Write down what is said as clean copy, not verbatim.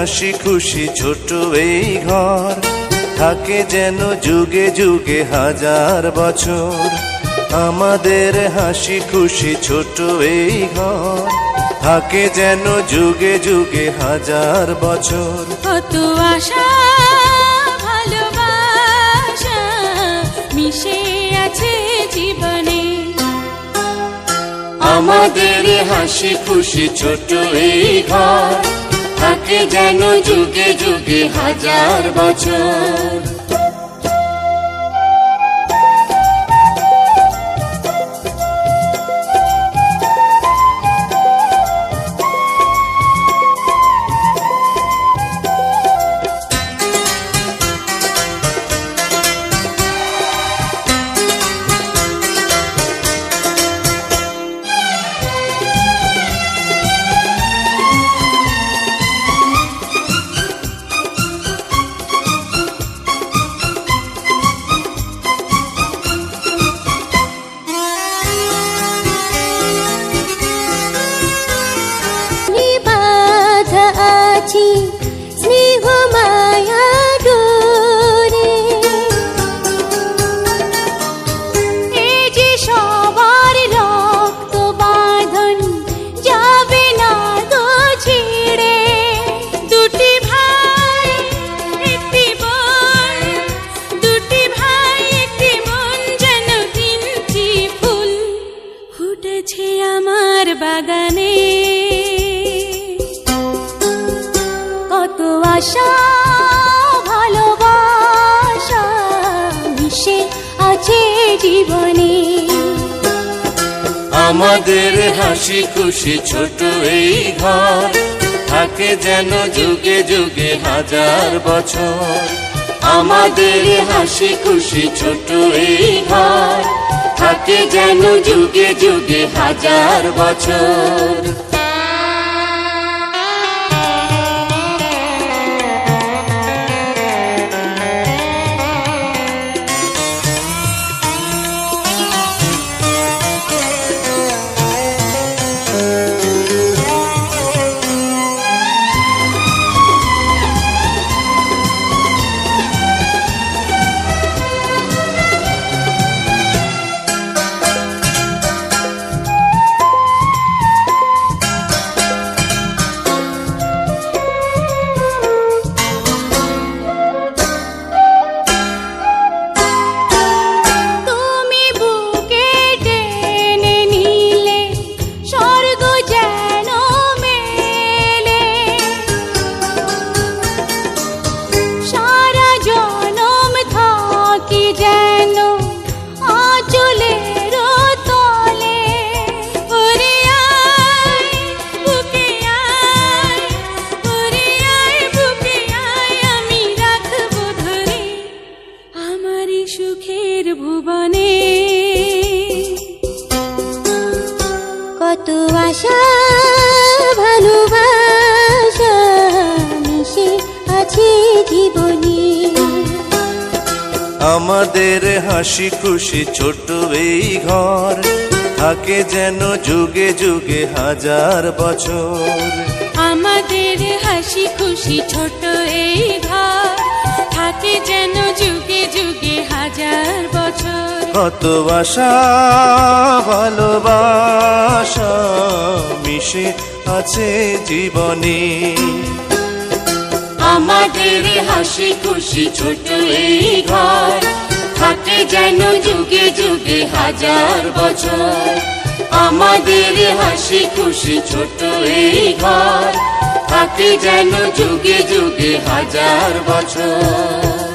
হাসি খুশি ছোট এই ঘর, থাকে যেন যুগে যুগে হাজার বছর। আমাদের হাসি খুশি ছোট এই ঘর, থাকে যেন যুগে যুগে হাজার বছর। কত আশা ভালোবাসা মিশে আছে জীবনে। আমাদের হাসি খুশি ছোট এই ঘর, থাকে যেন যুগে যুগে হাজার বছর। স্নেহ মায়া ডোরে, এই যে সবার রক্ত বাঁধন যাবে না তো ছিড়ে। দুটি ভাই একটি বোন, দুটি ভাই একটি মন, যেন তিনটি ফুল ফুটেছে আমার বাগানে। কত আশা ভালোবাসা মিশে আছে জীবনে। আমাদের হাসি খুশি ছোট এই ঘর, থাকে যেন যুগে যুগে হাজার বছর। আমাদের হাসি খুশি ছোট এই ঘর, থাকে যেন যুগে যুগে হাজার বছর। সুখের ভুবনে কত আশা ভালোবাসা মিশে আছে জীবনে। আমাদের হাসি খুশি ছোট এই ঘর, থাকে যেন যুগে যুগে হাজার বছর। আমাদের হাসি খুশি ছোট এই ঘর, থাকে যেন যুগে যুগে হাজার বছর। কত আশা ভালোবাসা মিশে আছে জীবনে। আমাদের হাসি খুশি ছোট এই ঘর, থাকে যেন যুগে যুগে হাজার বছর। আমাদের হাসি খুশি ছোট এই ঘর, থাকে যেন যুগে যুগে হাজার বছর।